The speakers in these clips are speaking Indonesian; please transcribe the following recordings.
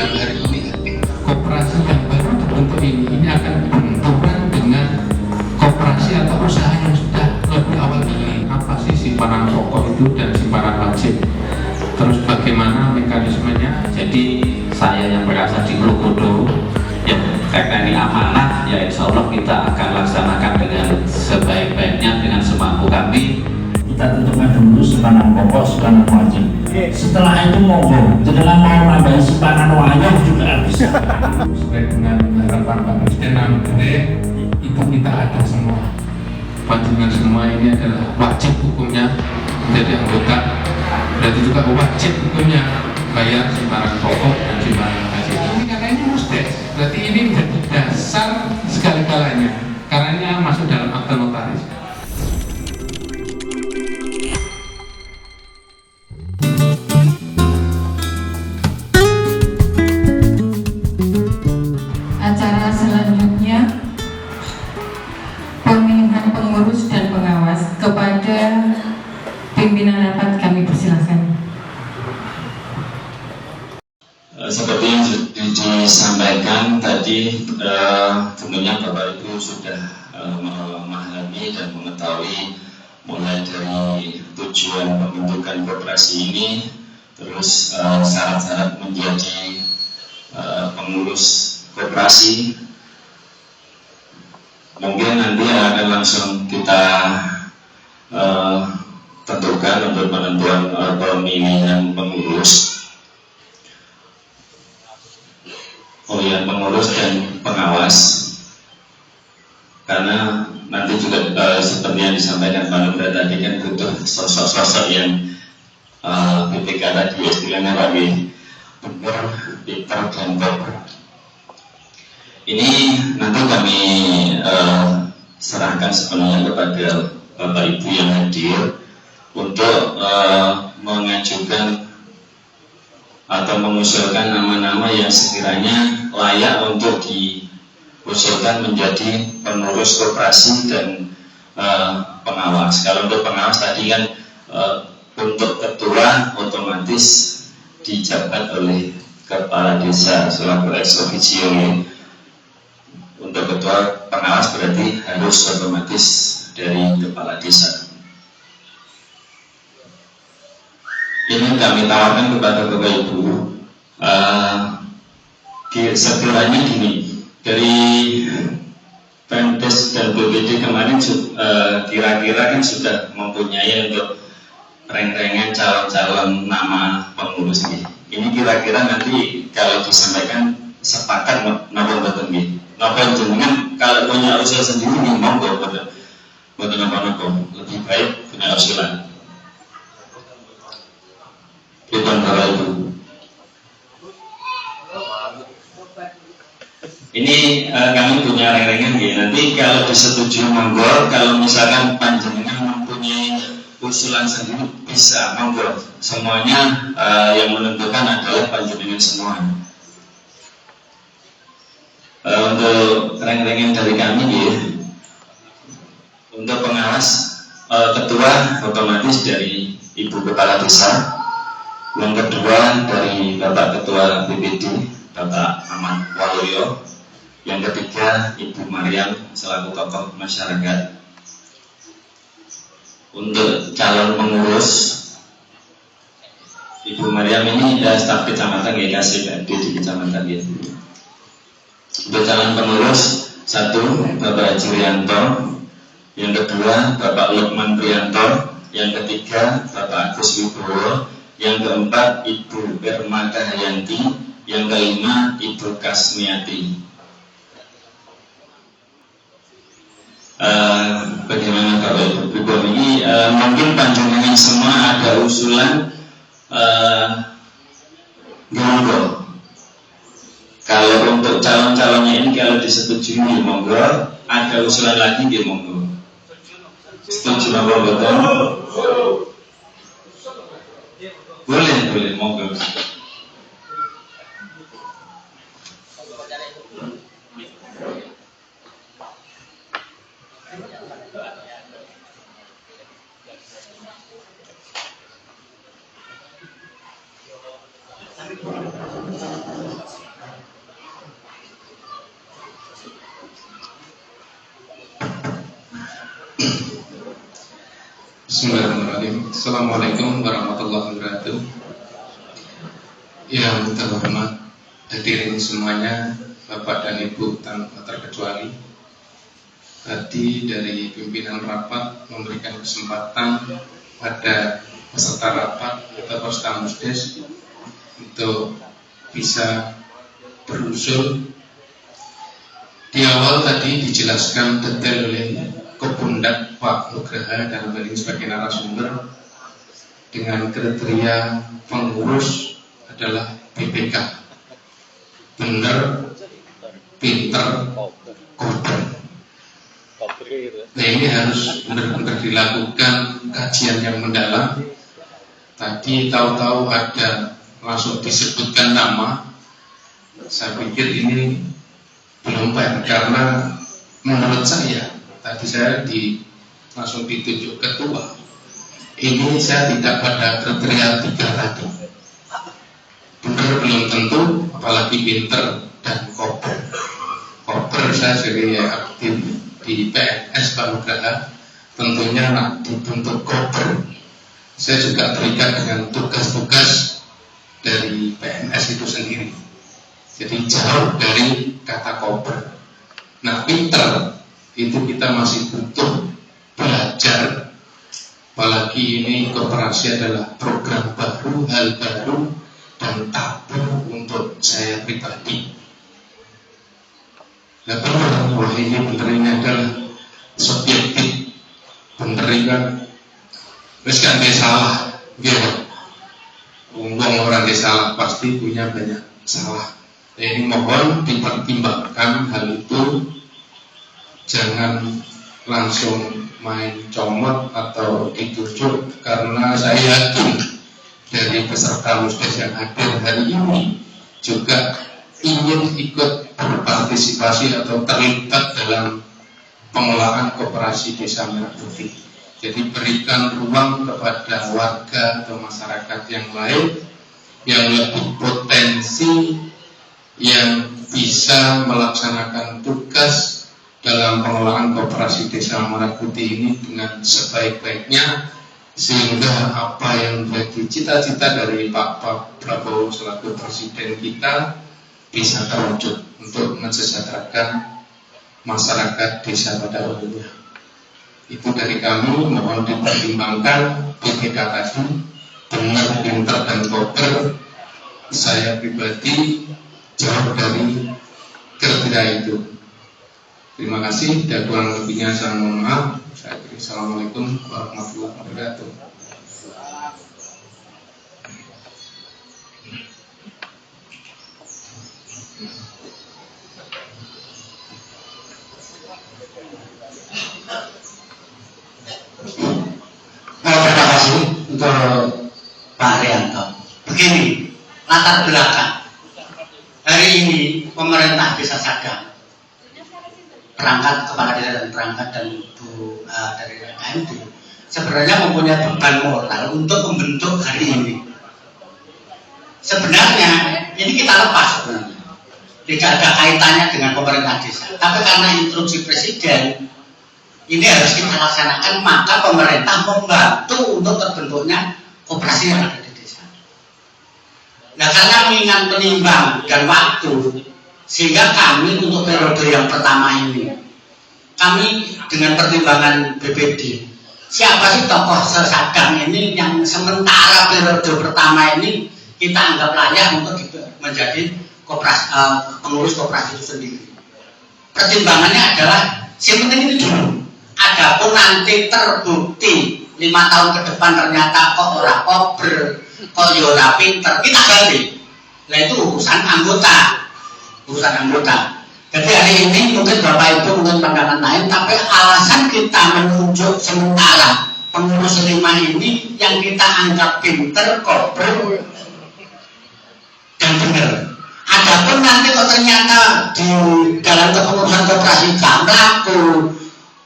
siang hari ini koperasi yang baru dibentuk ini akan dibentukkan dengan koperasi atau usaha yang sudah lebih awal ini. Apa sih simpanan pokok itu dan simpanan wajib? Terus bagaimana mekanismenya? Jadi saya yang berasal di Glogodo, ya karena ini amanah, ya insya Allah kita akan laksanakan dengan sebaik-baiknya dengan semampu kami. Kita tentukan dulu simpanan pokok, simpanan wajib. Setelah itu monggo, jangan mau nambah simpanan wajib juga bisa. Sesuai dengan harapan Pak Presiden gede itu kita ada semua. Panjenengan semua ini adalah wajib hukumnya menjadi anggota. Berarti juga wajib hukumnya bayar simpanan pokok dan simpanan wajib. Ini katanya musdes. Berarti ini menjadi dasar segala-galanya. Karena ini masuk dalam akte notaris. Acara selanjutnya pemilihan pengurus dan pengawas. Kepada pimpinan rapat kami persilahkan. Seperti yang disampaikan tadi, tentunya Bapak Ibu sudah memahami dan mengetahui mulai dari tujuan pembentukan koperasi ini, terus syarat-syarat menjadi pengurus koperasi. Mungkin nanti akan langsung kita tentukan untuk penentuan pemilihan pengurus. Pemilihan pengurus dan pengawas, karena nanti juga seperti yang disampaikan Pak Nubra tadi kan butuh sosok-sosok yang BPK tadi istilahnya bagi benar, pintar dan baik. Ini nanti kami serahkan sepenuhnya kepada Bapak Ibu yang hadir untuk mengajukan atau mengusulkan nama-nama yang sekiranya layak untuk diusulkan menjadi pengurus koperasi dan pengawas. Kalau untuk pengawas tadi kan untuk ketua otomatis dijabat oleh kepala desa selaku ex officio. Untuk ketua pengawas berarti harus otomatis dari kepala desa. Ini kami tawarkan kepada Bapak Ibu, sekiranya gini, dari Pemdes dan BPD kemarin kira-kira kan sudah mempunyai untuk reng-rengan calon-calon nama pengurus ini. Ini kira-kira nanti kalau disampaikan sepakat napa mboten nggih. Napa jenengan kalau punya usul sendiri nggih monggo mboten napa-napa. Lebih baik punya usulan. Bukan Bapak Ibu. Ini kami punya reng-rengan ya. Nanti kalau disetujui monggo, kalau misalkan panjenengan mempunyai usulan sendiri bisa monggo. Semuanya yang menentukan adalah panjenengan semua. Untuk reng-rengan dari kami ya. Untuk pengawas ketua otomatis dari Ibu Kepala Desa. Yang kedua dari Bapak Ketua BPD, Bapak Ahmad Waluyo. Yang ketiga Ibu Mariam selaku tokoh masyarakat. Untuk calon pengurus, Ibu Mariam ini staf kecamatan GKC di kecamatan ya. Untuk calon pengurus satu Bapak Haji Rianto, yang kedua Bapak Lukman Prianto, yang ketiga Bapak Agus Wibowo, yang keempat Ibu Irma Kahayanti, yang kelima Ibu Kasmiati. Bagaimana Bapak Ibu ini mungkin panjenengan semua ada usulan monggo. Kalau untuk calon-calonnya ini kalau disetujui monggo, ada usulan lagi monggo. Setuju monggo betul? Boleh, monggo. Bismillahirrahmanirrahim. Assalamualaikum warahmatullahi wabarakatuh. Yang terhormat hadirin semuanya, Bapak dan Ibu tanpa terkecuali. Tadi dari pimpinan rapat memberikan kesempatan pada peserta rapat atau Stamusdes untuk bisa berusul. Di awal tadi dijelaskan detail oleh Kepundak Pak Nugraha dalam hal ini sebagai narasumber dengan kriteria pengurus adalah BPK, benar, pinter, kober. Nah ini harus benar-benar dilakukan kajian yang mendalam. Tadi tahu-tahu ada langsung disebutkan nama. Saya pikir ini belum fair karena menurut saya tadi saya langsung ditunjuk ketua. Ini saya tidak pada kriteria 3 tadi. Benar belum tentu, apalagi pinter dan koper. Koper saya sebagai aktif di PNS Pak Nugraha, tentunya dibentuk koper. Saya juga terikat dengan tugas-tugas dari PNS itu sendiri. Jadi jauh dari kata koper. Nah pinter itu kita masih butuh belajar, apalagi ini koperasi adalah program baru, hal baru dan tabu untuk saya pribadi. Nah benar, wah ini benar, ini adalah subjektif, benar kan? Terus kan dia salah, gitu. Orang dia salah pasti punya banyak salah. Nah, ini mohon dipertimbangkan hal itu. Jangan langsung main comot atau ditunjuk, karena saya yakin dari peserta musdes yang hadir hari ini juga ingin ikut berpartisipasi atau terlibat dalam pengelolaan koperasi Desa Merah Putih. Jadi berikan ruang kepada warga atau masyarakat yang lain yang lebih potensi, yang bisa melaksanakan tugas dalam pengelolaan koperasi Desa Merah Putih ini dengan sebaik-baiknya, sehingga apa yang menjadi cita-cita dari Pak Prabowo selaku Presiden kita bisa terwujud untuk mensejahterakan masyarakat desa pada umumnya. Itu dari kami, mohon dipertimbangkan BPK tadi, benar, pinter dan koper. Saya pribadi jauh dari kriteria itu. Terima kasih, dan kurang lebihnya saya mohon maaf. Saya kira Assalamualaikum warahmatullahi wabarakatuh. Terima kasih untuk Pak Arianto. Begini, latar belakang. Hari ini pemerintah Desa Sadang, perangkat kepala desa dan perangkat dan ibu dari KMD sebenarnya mempunyai beban moral untuk membentuk hari ini. Sebenarnya ini kita lepas sebenarnya, tidak ada kaitannya dengan pemerintah desa. Tapi karena instruksi presiden ini harus kita laksanakan, maka pemerintah membantu untuk terbentuknya koperasi yang ada di desa. Nah karena mengingat penimbang dan waktu, sehingga kami untuk periode yang pertama ini, kami dengan pertimbangan BPD, siapa sih tokoh sesadang ini yang sementara periode pertama ini kita anggap layak untuk menjadi pengurus koperasi itu sendiri. Pertimbangannya adalah yang penting ini dulu. Adapun nanti terbukti 5 tahun ke depan ternyata kok ora kober, kok ora pinter, kita ganti. Nah itu urusan anggota. Jadi hari ini mungkin Bapak Ibu mungkin pandangan lain, tapi alasan kita menunjuk sementara pengurus 5 ini yang kita anggap pinter, kober dan benar. Adapun nanti kok ternyata di dalam kepengurusan koperasi gak laku,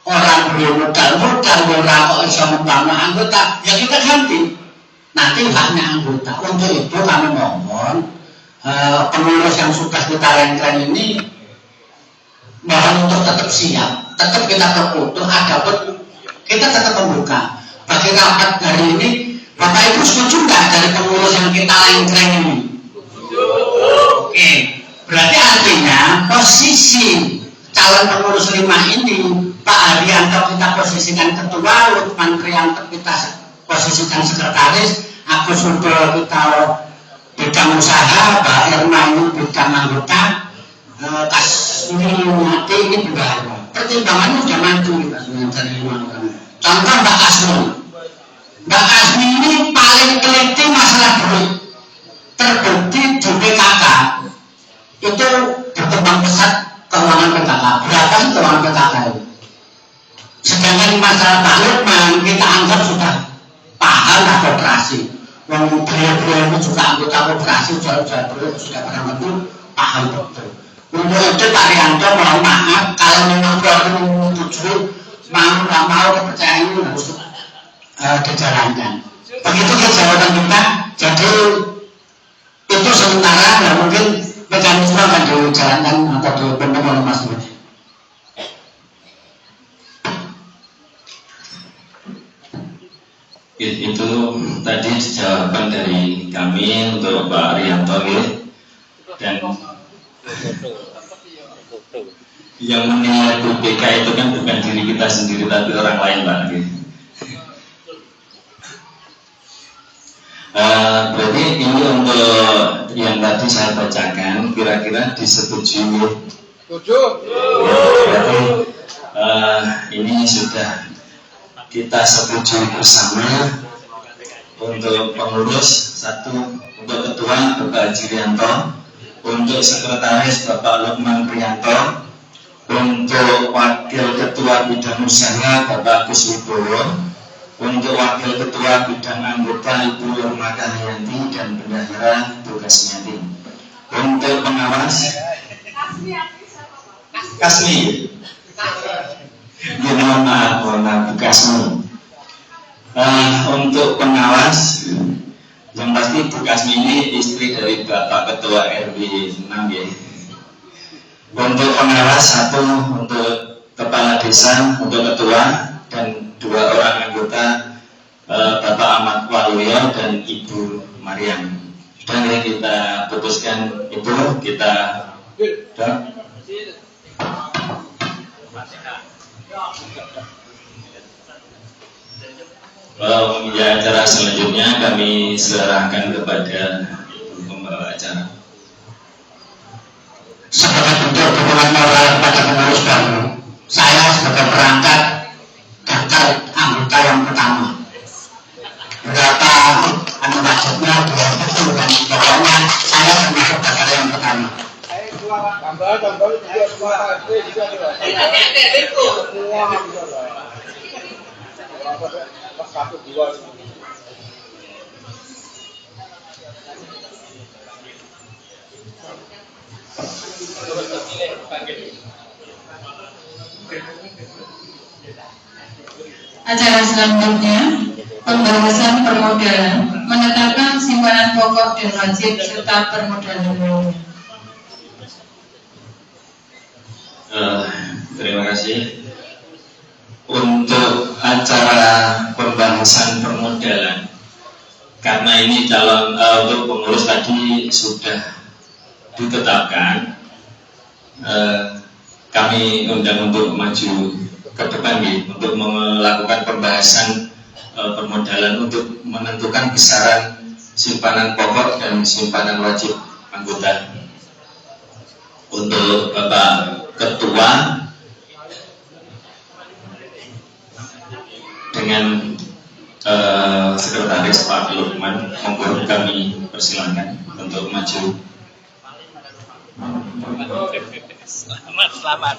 orang belum modal, orang kok bisa membangun anggota, ya kita ganti. Nanti haknya anggota. Untuk itu kami mohon pengurus yang sudah kita lengkeng ini mohon untuk tetap siap, tetap kita terkutuk, adapun kita tetap membuka. Bagi rapat hari ini, Bapak Ibu setuju nggak dari pengurus yang kita lengkeng ini? Oke, berarti artinya posisi calon pengurus 5 ini, Pak Haryanto kita posisikan ketua, Lukman Priyanto kita posisikan sekretaris, Agus Surdo kita bidang usaha, Pak Irma bidang anggota, Kasmiyati ini bendahara. Pertimbangannya sudah maju dari 5 orang. Contoh Mbak Kasmi. Mbak Kasmi ini paling teliti masalah duit. Terbukti di PKK itu berkembang pesat keuangan PKK. Berapa sih keuangan PKK itu? Sedangkan masalah Pak Lukman kita anggap sudah paham lah koperasi. Yang beliau itu juga anggota koperasi sudah pernah betul paham betul. Untuk itu Pak Rianto mohon maaf kalau memang belum menyetujui mau kepercayaan ini harus dijalankan. Begitu jawaban kita. Jadi itu sementara dan mungkin mekanisme akan dijalankan atau dibentuk oleh Mas Budi. Itu tadi jawaban dari kami untuk Pak Rianto dan yang menilai BPK itu kan bukan diri kita sendiri tapi orang lain Pak. Berarti ini untuk yang tadi saya bacakan kira-kira disetujui. Berarti ini sudah kita setujui bersama untuk pengurus 1, untuk ketua Bapak Haryanto, untuk sekretaris Bapak Lukman Priyanto, untuk wakil ketua bidang usaha Bapak Agus Wibowo, untuk wakil ketua bidang anggota Ibu Irma Kahyanti dan bendahara Bu Kasmiyati. Untuk pengawas Kasmi. Ya, mohon maaf Bu Kasmi. Untuk pengawas yang pasti Bu Kasmi ini istri dari Bapak Ketua RW 6 ya. Untuk pengawas 1 untuk kepala desa untuk ketua dan 2 orang anggota Bapak Ahmad Waluyo dan Ibu Mariam. Dan yang kita putuskan itu kita ya acara selanjutnya kami serahkan kepada Ibu Pembawa acara. Sebagai bentuk dukungan moral kepada pengurus baru, saya sebagai perangkat daftar anggota yang pertama. Berapa budgetnya dan pokoknya saya termasuk daftar yang pertama. Acara selanjutnya, pembahasan permodalan, menetapkan simpanan pokok dan wajib serta permodalan. Terima kasih. Untuk acara pembahasan permodalan, karena ini calon untuk pengurus tadi sudah ditetapkan, kami undang untuk maju ke depan untuk melakukan pembahasan permodalan untuk menentukan besaran simpanan pokok dan simpanan wajib anggota. Untuk Bapak Ketua dengan sekretaris Pak Lukman, monggo kami persilakan untuk maju. Selamat.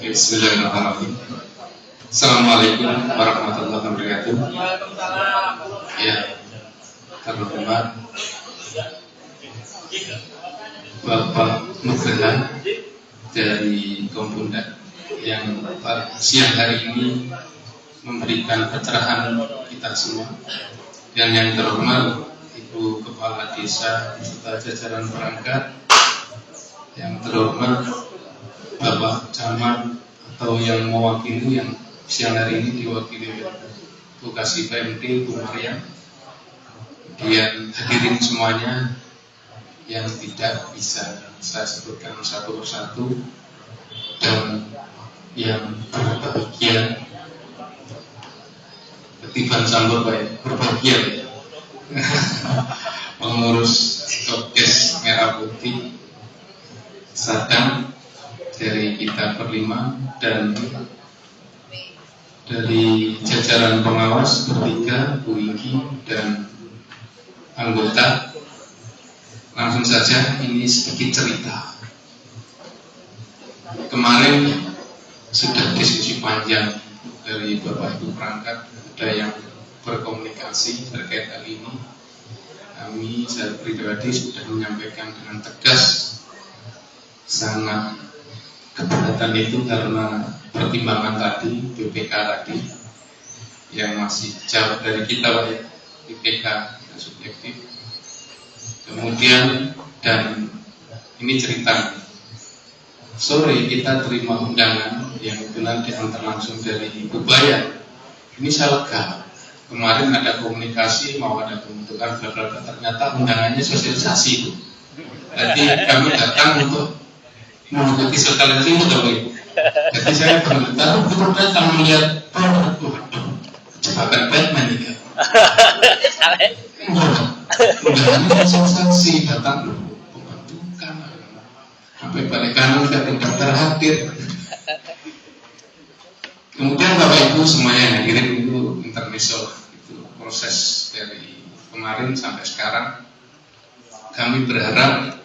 Bismillahirrahmanirrahim. Assalamualaikum warahmatullahi wabarakatuh. Ya, terhormat Bapak Nugraha dari Kompunda yang siang hari ini memberikan pencerahan kita semua, dan yang terhormat Ibu Kepala Desa beserta jajaran perangkat, yang terhormat Bapak Camat atau yang mewakili, yang siang hari ini diwakili tugas IPMD Bu Maryam, kemudian hadirin semuanya yang tidak bisa saya sebutkan satu persatu, dan yang berbahagia ketiban sambut baik berbahagia pengurus Tokes Merah Putih Sadang dari kita berlima, dan dari jajaran pengawas bertiga, Bu Ingki dan anggota. Langsung saja, ini sedikit cerita. Kemarin sudah diskusi panjang dari Bapak Ibu perangkat, ada yang berkomunikasi terkait hal ini. Kami, saya pribadi sudah menyampaikan dengan tegas sangat keberatan itu karena pertimbangan tadi, BPK tadi yang masih jauh dari kita, Pak ya, BPK yang subjektif. Kemudian, dan ini cerita, sore kita terima undangan yang itu nanti antar langsung dari Ibu Bayan. Ini saya lega. Kemarin ada komunikasi mau ada pembentukan bla-bla-bla, ternyata undangannya sosialisasi itu. Jadi kami datang untuk mengikuti sosialisasi itu, Pak. Jadi saya berbicara, betul datang melihat, jebakan Batman ini. Undangannya sosialisasi, datang pembentukan, sampai balik kanan tidak terdaftar hadir. Kemudian Bapak Ibu semuanya yang hadirin itu internasional, itu proses dari kemarin sampai sekarang. Kami berharap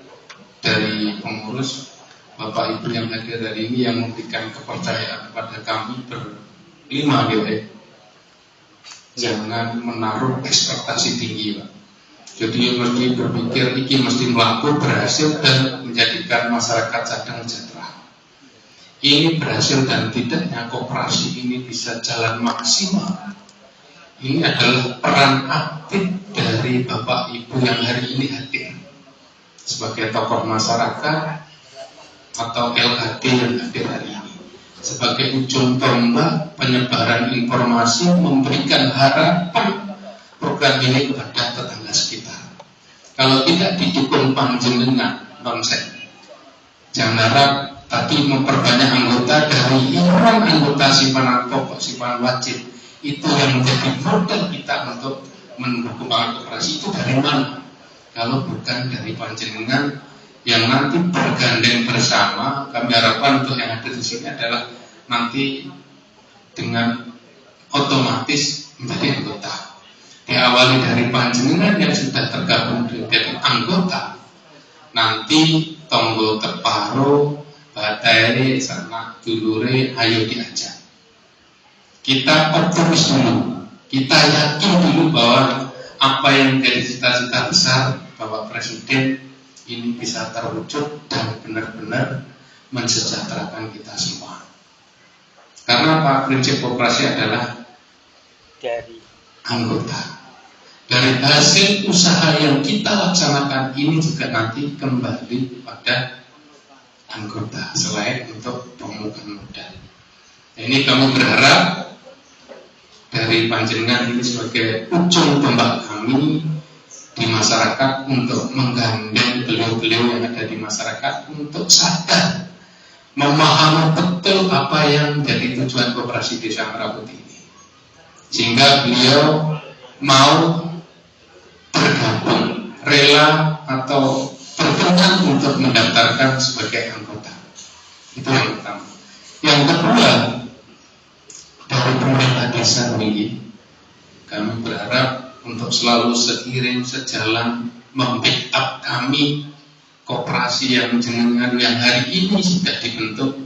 dari pengurus, Bapak Ibu yang hadir hari ini yang memberikan kepercayaan kepada kami berlima, jangan menaruh ekspektasi tinggi, Pak. Jadi mesti berpikir ini mesti melakukan berhasil dan menjadikan masyarakat sadang sejahtera. Ini berhasil dan tidaknya koperasi ini bisa jalan maksimal. Ini adalah peran aktif dari Bapak Ibu yang hari ini hadir sebagai tokoh masyarakat atau LHD yang hadir hari ini, sebagai ujung tombak penyebaran informasi, memberikan harapan program ini kepada tetangga sekitar. Kalau tidak didukung panjenengan nonsen, jangan harap tadi memperbanyak anggota dari iuran anggota simpanan pokok, simpanan wajib, itu yang menjadi modal kita untuk mendukung koperasi. Itu dari mana? Kalau bukan dari panjenengan yang nanti bergandeng bersama. Kami harapkan untuk yang ada di sini adalah nanti dengan otomatis menjadi anggota. Diawali dari panjenengan yang sudah tergabung menjadi anggota, nanti tonggol teparo, batai, sana dulure, ayo diajak. Kita optimis dulu, kita yakin dulu bahwa apa yang menjadi cita-cita besar Bapak Presiden ini bisa terwujud dan benar-benar mensejahterakan kita semua. Karena Pak, prinsip koperasi adalah dari anggota. Dari hasil usaha yang kita laksanakan ini juga nanti kembali pada anggota selain untuk pemungutan modal. Ini kami berharap dari panjenengan ini sebagai ujung tombak kami di masyarakat untuk menggandeng beliau-beliau yang ada di masyarakat untuk sadar, memahami betul apa yang menjadi tujuan koperasi Desa Merah Putih ini, sehingga beliau mau bergabung, rela atau berkenan untuk mendaftarkan sebagai anggota. Itu yang pertama. Yang kedua, dari pemerintah desa ini, kami berharap untuk selalu seiring sejalan membackup kami koperasi yang jenengan yang hari ini sudah dibentuk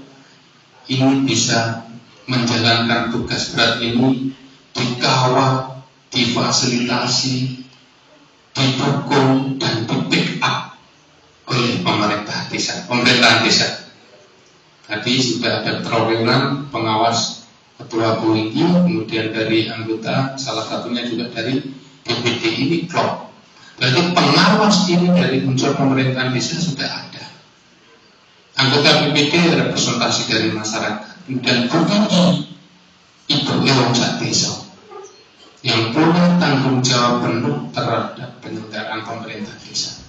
ini bisa menjalankan tugas berat ini, dikawal, difasilitasi, didukung dan di pick up oleh pemerintahan desa. Tadi sudah ada terowongan pengawas ketua Boeing, kemudian dari anggota salah satunya juga dari DPD ini klub. Berarti pengawas ini dari unsur pemerintahan desa sudah ada. Anggota BPD representasi dari masyarakat, dan bukan itu sak desa yang punya tanggung jawab penuh terhadap penyelenggaraan pemerintah desa.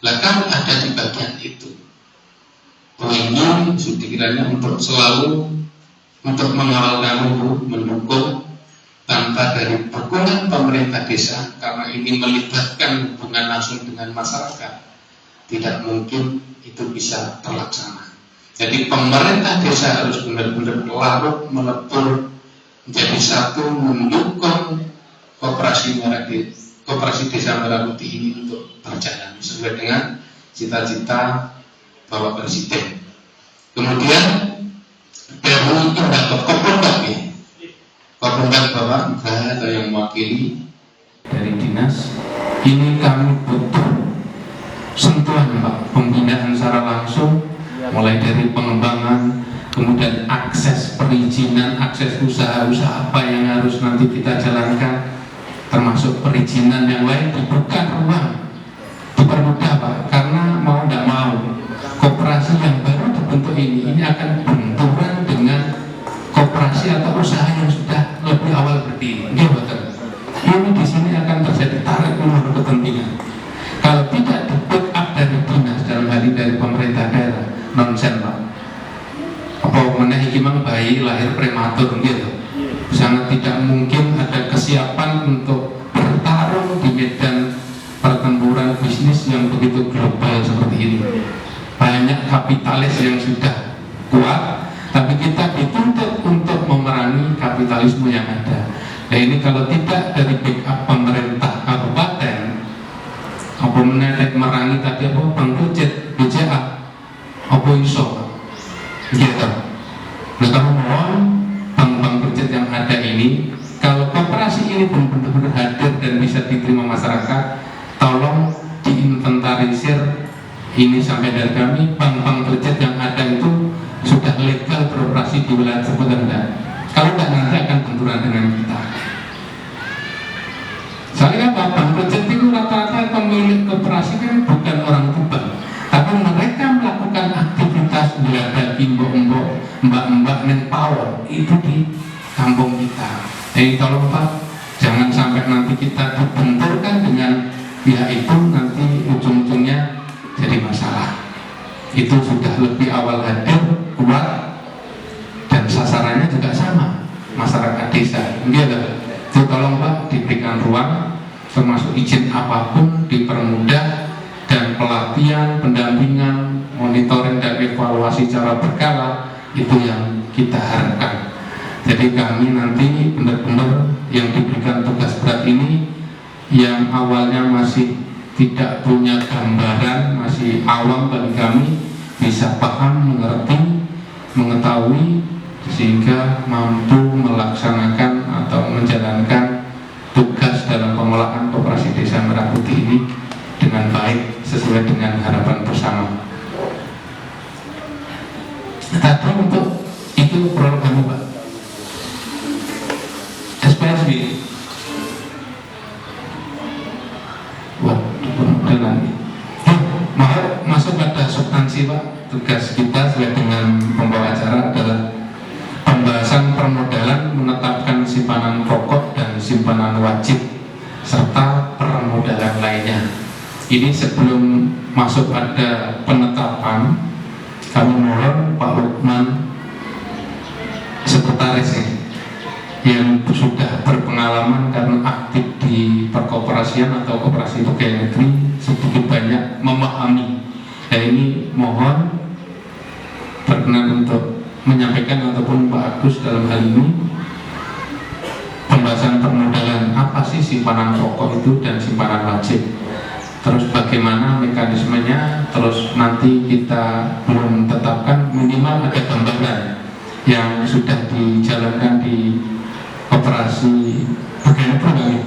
Lah kan ada di bagian itu. Boeing sudah kiranya untuk selalu untuk mengawal kamu mendukung tanpa dari dukungan pemerintah desa, karena ini melibatkan hubungan langsung dengan masyarakat, tidak mungkin itu bisa terlaksana. Jadi pemerintah desa harus benar-benar larut melebur menjadi satu, mendukung koperasi desa Merah Putih ini untuk berjalan sesuai dengan cita-cita Bapak Presiden. Kemudian dari Kopemdak Bapak atau yang mewakili dari dinas, ini kami butuh sentuhan Pak, pembinaan secara langsung, mulai dari pengembangan, kemudian akses perizinan, akses usaha-usaha apa yang harus nanti kita jalankan, termasuk perizinan yang lain dibuka ruang, dipermudah Pak, karena mau tidak mau koperasi yang baru dibentuk ini akan benturan dengan koperasi atau usaha yang sudah lebih awal berdiri. Iya betul. Ini di sini akan terjadi tarik ulur kepentingan. Kalau tidak di backup dari dinas, dalam hal ini dari pemerintah daerah, nonsen Pak. Apa meneh iki mang bayi lahir prematur gitu. Sangat tidak mungkin ada kesiapan untuk bertarung di medan pertempuran bisnis yang begitu global seperti ini. Banyak kapitalis yang sudah kuat, tapi kita dituntut untuk memerangi kapitalisme yang ada. Nah ini kalau tidak dari backup pemerintah kabupaten, apa menetek merangi tadi apa Bang Kucit, BCA, apa iso, gitu. Nah kalau mohon Bang Kucit yang ada ini, kalau koperasi ini benar-benar hadir dan bisa diterima masyarakat, tolong diinventarisir ini sampai dari kami, bank Kucit yang ada itu sudah legal beroperasi di wilayah tersebut enggak? Kalau enggak nanti akan benturan dengan kita. Soalnya Bang Kucit itu rata-rata pemilik koperasi kan bukan orang Tuban, tapi mereka melakukan aktivitas belajar mbok-mbok, mbak-mbak nen power itu di kampung kita. Jadi tolong Pak, jangan sampai nanti kita dibenturkan dengan pihak itu, nanti ujung-ujungnya jadi masalah. Itu sudah lebih awal hadir, kuat, dan sasarannya juga sama, masyarakat desa. Itu tolong Pak diberikan ruang, termasuk izin apapun dipermudah, dan pelatihan, pendampingan, monitoring dan evaluasi secara berkala itu yang kita harapkan. Jadi kami nanti benar-benar yang diberikan tugas berat ini yang awalnya masih tidak punya gambaran, masih awam bagi kami, bisa paham, mengerti, mengetahui, sehingga mampu melaksanakan atau menjalankan tugas dalam pengelolaan koperasi desa Merah Putih ini dengan baik sesuai dengan harapan bersama. Tapi untuk itu program Pak SPSB. Masuk pada substansi Pak, tugas kita sesuai dengan pembawa acara adalah pembahasan permodalan, menetapkan simpanan pokok dan simpanan wajib serta permodalan lainnya. Ini sebelum masuk pada penetapan, kami mohon Pak Lukman sekretaris yang sudah berpengalaman karena aktif di perkoperasian atau koperasi pegawai negeri sedikit banyak memahami. Dan ini mohon berkenan untuk menyampaikan ataupun Pak Agus dalam hal ini pembahasan permodalan, apa sih simpanan pokok itu dan simpanan wajib, terus bagaimana mekanisme mekanismenya, terus nanti kita belum tetapkan, minimal ada gambaran yang sudah dijalankan di operasi bagian kami.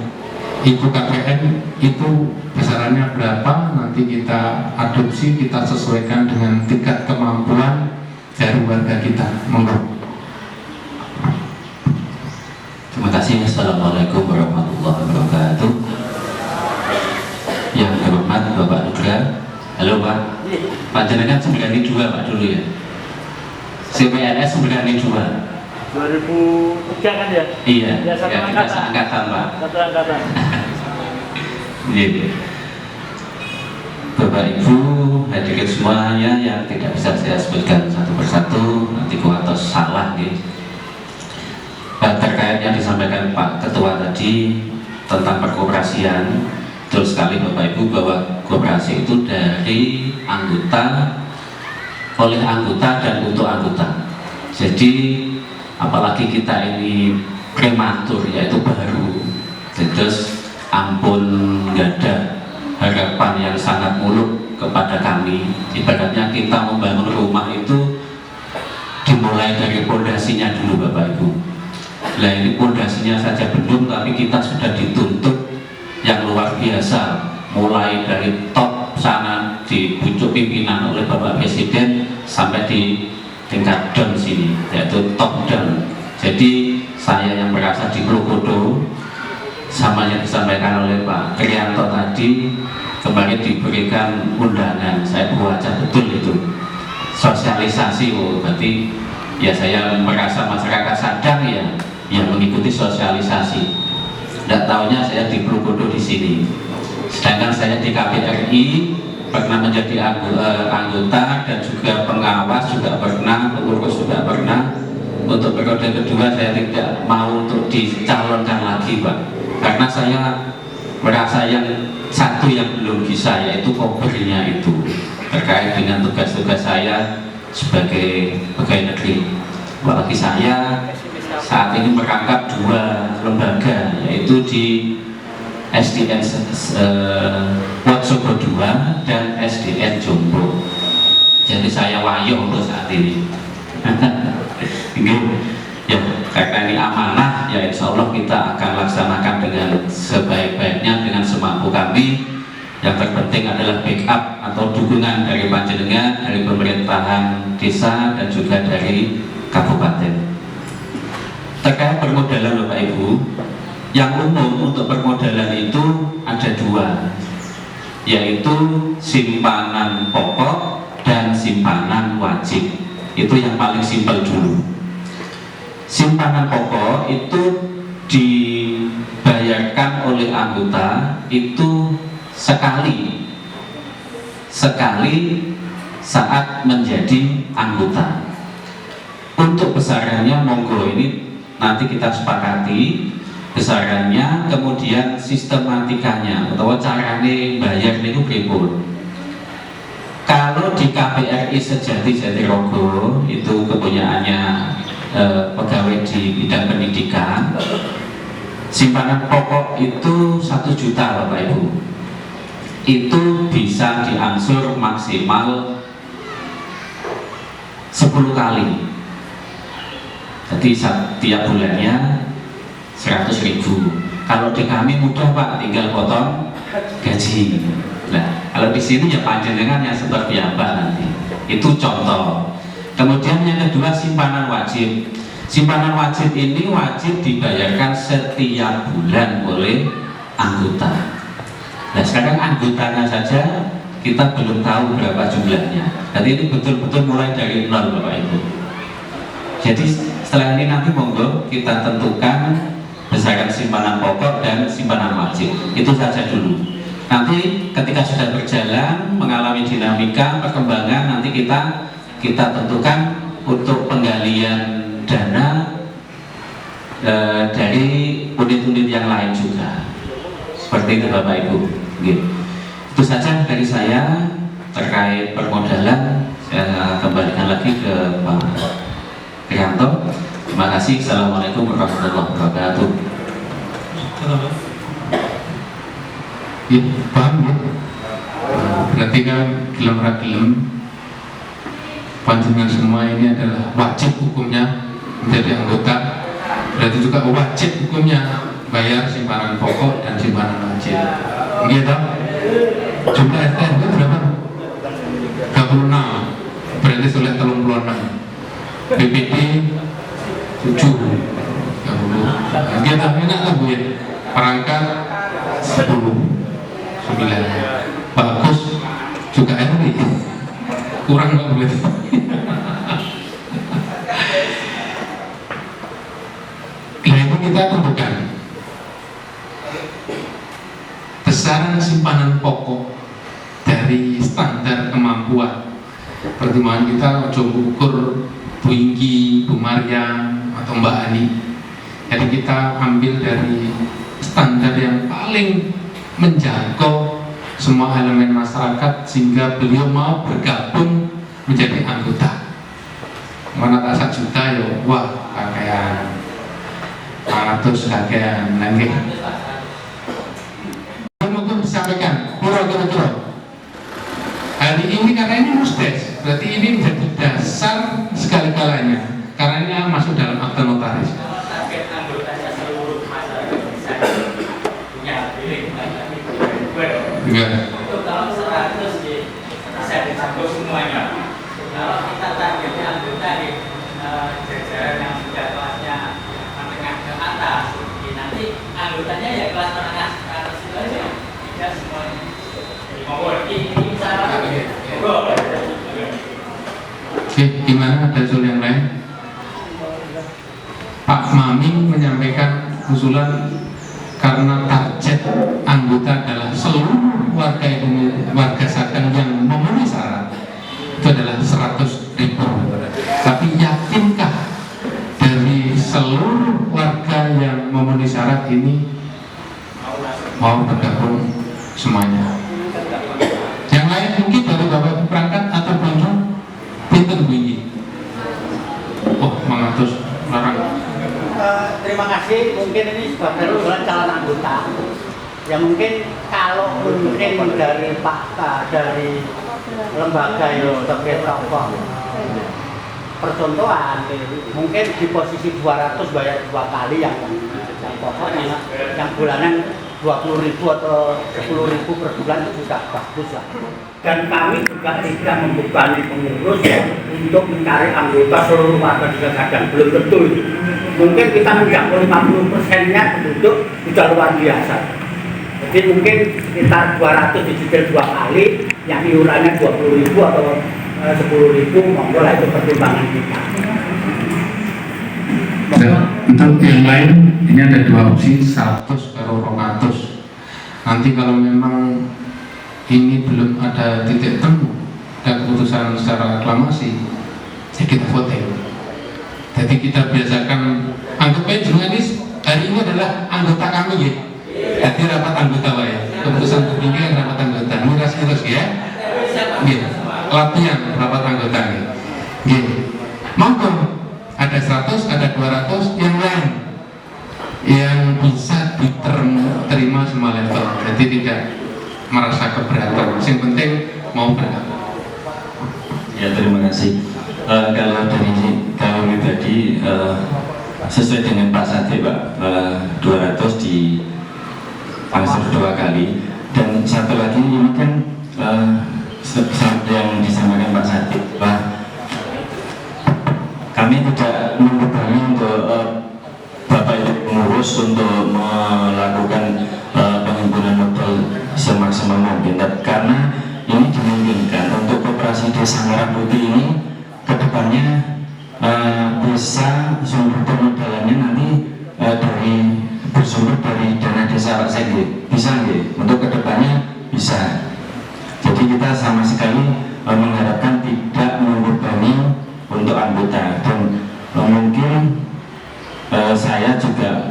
Itu KPN itu besarannya berapa, nanti kita adopsi, kita sesuaikan dengan tingkat kemampuan dari warga kita. Monggo. Terima kasih. Assalamualaikum warahmatullahi wabarakatuh. Yang hormat Bapak Nugra. Halo Pak. Panjenengan 92 Pak dulu ya. CPNS 92. 2003 kan ya? Iya. Ya, satu Ya, kita angkatan. seangkatan Pak. Satu angkatan. Iya. Bapak Ibu hadirin semuanya yang tidak bisa saya sebutkan satu persatu, nanti atau salah nih. Terkait yang disampaikan Pak Ketua tadi tentang perkoperasian, terus sekali Bapak Ibu bahwa koperasi itu dari anggota, oleh anggota dan untuk anggota. Jadi apalagi kita ini prematur, yaitu baru, terus ampun nggak ada harapan yang sangat muluk kepada kami. Ibaratnya kita membangun rumah itu dimulai dari pondasinya dulu Bapak Ibu. Nah ini pondasinya saja belum, tapi kita sudah dituntut yang luar biasa, mulai dari top sana di pucuk pimpinan oleh Bapak Presiden sampai di tingkat down sini, yaitu top down. Jadi saya yang berasal di Klokodo, sama yang disampaikan oleh Pak Krianto tadi, kemarin diberikan undangan, saya baca betul itu sosialisasi. Oh berarti ya saya merasa masyarakat sadar ya, yang mengikuti sosialisasi. Tidak tahunya saya di Klokodo di sini, sedangkan saya di KPRI pernah menjadi anggota dan juga pengawas juga pernah, pengurus juga pernah. Untuk periode kedua saya tidak mau untuk dicalonkan lagi Pak, karena saya merasa yang satu yang belum bisa, yaitu kopernya itu terkait dengan tugas-tugas saya sebagai pegawai negeri. Apalagi saya saat ini merangkap dua lembaga, yaitu di SDN Wonosobo 2 dan SDN Jomblo. Jadi saya wayo untuk saat ini. Ini ya, karena ini amanah, ya insya Allah kita akan laksanakan dengan sebaik-baiknya, dengan semampu kami. Yang terpenting adalah backup atau dukungan dari panjenengan, dari pemerintahan desa dan juga dari kabupaten. Terkait permodalan Bapak Ibu, yang umum untuk permodalan itu ada dua, yaitu simpanan pokok dan simpanan wajib. Itu yang paling simpel dulu. Simpanan pokok itu dibayarkan oleh anggota itu sekali saat menjadi anggota. Untuk besarannya monggo ini nanti kita sepakati besarannya, kemudian sistematikanya atau carane bayar itu pripun. Kalau di KPRI Sejati Jatirogo itu kepunyaannya pegawai di bidang pendidikan, simpanan pokok itu 1 juta Bapak Ibu, itu bisa diangsur maksimal 10 kali. Jadi setiap bulannya 100.000. Kalau di kami mudah Pak, tinggal potong gaji. Nah, kalau di sini ya panjenengan yang seperti apa nanti. Itu contoh. Kemudian yang kedua simpanan wajib. Simpanan wajib ini wajib dibayarkan setiap bulan oleh anggota. Nah, sekarang anggotanya saja kita belum tahu berapa jumlahnya. Jadi ini betul-betul mulai dari nol Bapak Ibu. Jadi setelah ini nanti monggo kita tentukan besaran simpanan pokok dan simpanan wajib. Itu saja dulu. Nanti ketika sudah berjalan mengalami dinamika perkembangan, nanti kita tentukan untuk penggalian dana dari unit-unit yang lain juga. Seperti itu Bapak Ibu. Itu saja dari saya terkait permodalan. Saya kembalikan lagi ke Pak Krianto. Terima kasih. Assalamualaikum warahmatullahi wabarakatuh. Ya, paham ya? Berarti kan gelem ra gelem panjenengan semua ini adalah wajib hukumnya menjadi anggota. Berarti juga wajib hukumnya bayar simpanan pokok dan simpanan wajib. Gitu. Jumlah STNK berapa? 36. Berarti sudah 36. BPD 7. 30. Gitu. Enak lah Bu ya. Perangkat 10. 9. Bagus juga RW. Kurang nggak boleh. Nah itu kita tentukan besaran simpanan pokok dari standar kemampuan. Pertimbangan kita coba ukur Bu Inggi, Bu Maryam atau Mbak Ani. Jadi kita ambil dari standar yang paling menjangkau semua elemen masyarakat sehingga beliau mau bergabung menjadi anggota. Mana tak 1 juta ya, wah kakean 500 kakean lagi. Mungkin disampaikan kira-kira hari ini karena ini musdes, berarti ini menjadi dasar segala-galanya karena ini masuk dalam akte notaris. Enggak. Untuk kalau 100 bisa dicampur semuanya. Kalau kita targetnya anggota di jajaran yang sudah kelasnya menengah ke atas, nanti anggotanya ya kelas menengah ke atas itu aja, tidak semuanya. Ini misalnya, Oke, gimana? Ada usul yang lain? Pak Maming menyampaikan usulan karena target anggota adalah seluruh warga Sadang yang memenuhi syarat itu adalah 100.000. Tapi yakinkah dari seluruh warga yang memenuhi syarat ini mau bergabung semuanya? Yang lain mungkin baru Bapak Ibu perangkat atau belum? Pinten Bu Inggi? Oh, 500 larang. Terima kasih. Mungkin ini sebagai usulan calon anggota. Ya mungkin kalau mungkin dari dari lembaga yang sebagai tokoh percontohan, mungkin di posisi 200 bayar 2 kali yang pokoknya yang bulanan 20.000 atau 10.000 per bulan itu sudah bagus lah. Dan kami juga tidak membebani pengurus untuk mencari anggota seluruh warga Desa Sadang, belum tentu. Mungkin kita menjangkau 50%-nya penduduk sudah luar biasa. Jadi mungkin sekitar 200 dicicil 2 kali, yang iurannya 20.000 atau 10.000, monggo lah itu pertimbangan kita. Untuk yang lain ini ada 2 opsi, 100 atau 200. Nanti kalau memang ini belum ada titik temu dan keputusan secara aklamasi, ya kita voting. Jadi kita biasakan anggap aja jenengan ini hari ini adalah anggota kami ya. Jadi rapat anggota ya. Keputusan tertinggi kan rapat anggota. Miras terus ya. Gitu. Latihan rapat anggota nih. Gitu. Monggo ada 100, ada 200 yang lain yang bisa diterima semua level. Jadi tidak merasa keberatan. Yang penting mau bergabung. Ya, terima kasih. Kalau dari kami pribadi sesuai dengan Pak Sade Pak, 200 di angsur 2 kali, dan satu lagi ini kan yang disampaikan Pak Sade, Pak, kami tidak membebani untuk Bapak Ibu pengurus untuk melakukan penghimpunan modal semaksimal mungkin, karena ini dimungkinkan untuk koperasi Desa Merah Putih ini kedepannya bisa sumber permodalannya nanti bersumber dari dana desa Pak Sede, bisa nggih? Untuk kedepannya bisa. Jadi kita sama sekali mengharapkan tidak membebani untuk anggota, dan mungkin saya juga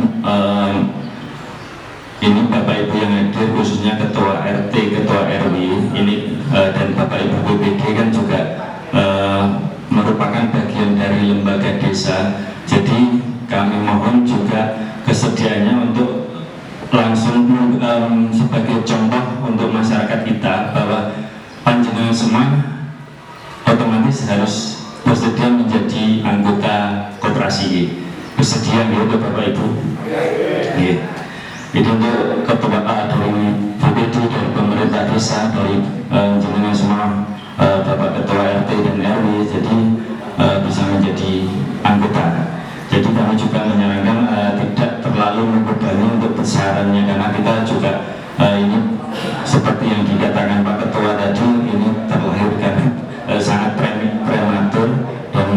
ini Bapak Ibu yang hadir, khususnya Ketua RT, Ketua RW ini dan Bapak Ibu BPD kan juga merupakan bagian dari lembaga desa. Jadi kami mohon juga kesediaannya untuk langsung sebagai contoh untuk masyarakat kita bahwa harus bersedia menjadi anggota koperasi. Bersedia ya Bapak Ibu. Ya. Itu untuk ketua dari BPD, dari pemerintah desa, dari jenengan semua Bapak Ketua RT dan RW, jadi bisa menjadi anggota. Jadi kami juga menyarankan tidak terlalu membebani untuk besarannya, karena kita juga ini seperti yang dikatakan Pak Ketua tadi, ini terlahir karena sangat prematur dan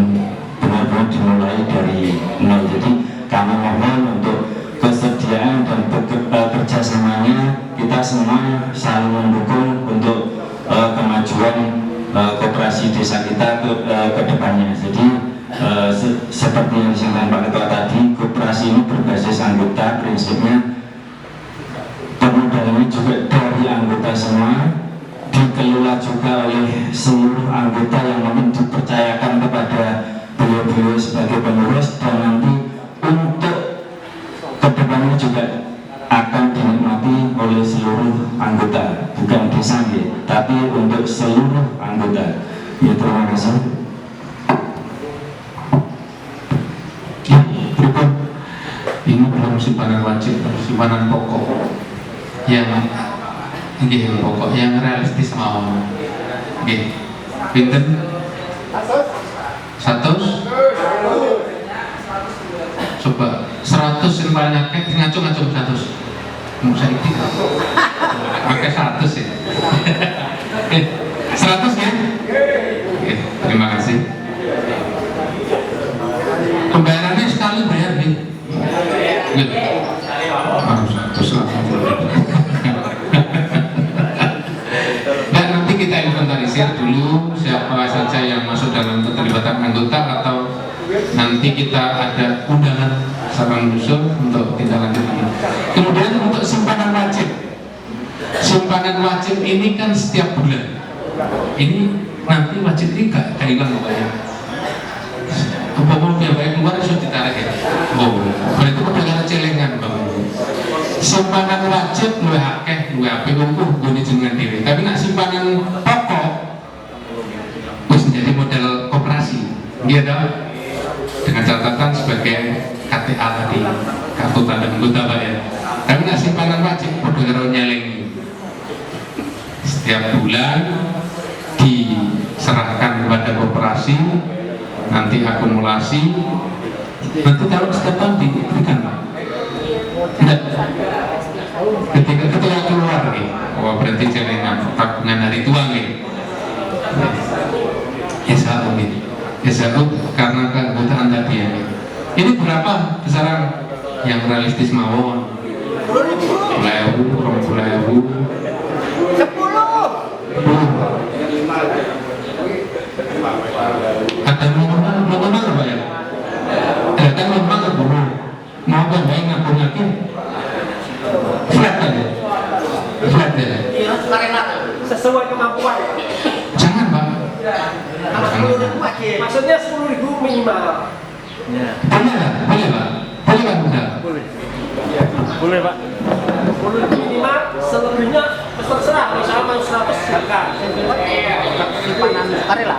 benar-benar dimulai dari nol. Jadi kami mohon untuk kesediaan dan kerjasamanya, kita semua saling mendukung untuk kemajuan koperasi desa kita ke depannya. Jadi seperti yang disampaikan Pak Ketua tadi, koperasi ini berbasis anggota, prinsipnya permodalannya juga dari anggota semua, dikelola juga oleh seluruh anggota yang mungkin dipercayakan kepada beliau-beliau sebagai pengurus, dan nanti untuk kedepannya juga akan dinikmati oleh seluruh anggota, bukan desa ya, tapi untuk seluruh anggota. Ya, terima kasih. Ya, berikut ini belum simpanan wajib, simpanan pokok yang pokok yang realistis mau. Pinten 100. Coba 100 simpanan akeh ngacung-ngacung 100. Mau saya ini pakai 100 ya. 100 ya. Oke, terima kasih. Pembayarannya sekali bayar nih. Dan nanti kita inventarisir dulu siapa saja yang masuk dalam keterlibatan anggota, atau nanti kita ada undangan secara mensusul untuk tindak lanjut ini. Kemudian untuk simpanan wajib. Simpanan wajib ini kan setiap bulan. Ini nanti wajib ini gak hilang pokoknya. Umpama biaya keluar sudah ditarik ya. Oh, berarti perdagangan celengan Bang. Simpanan wajib luwih akeh, luwih apik wong nggone jenengan dhewe. Tapi nak simpanan pokok wis menjadi model koperasi. Nggih ta? Dengan catatan sebagai KTA tadi, kartu tanda anggota Pak ya. Tapi nak simpanan wajib padha karo nyelengi. Setiap bulan diserahkan kepada koperasi, nanti akumulasi, nanti kalau setiap tahun diberikan Pak. Tidak. Ketika keluar nih, wah berarti celengan tabungan hari tua nih. SHU nih, SHU karena keanggotaan tadi ya. Ini berapa besaran yang realistis mawon? 10.000, 20.000, 10. Ada minimal apa ya? Ada minimal apa? Mau banyak ngapun lagi? Flat aja, flat aja. Sesuai kemampuan. Jangan Pak. Maksudnya 10.000 minimal. Boleh lah, boleh Pak. Boleh Pak, bisa. Boleh. Boleh Pak. 10.000 minimal, selebihnya terserah. Misalnya mau 100 silakan. Simpanan karela.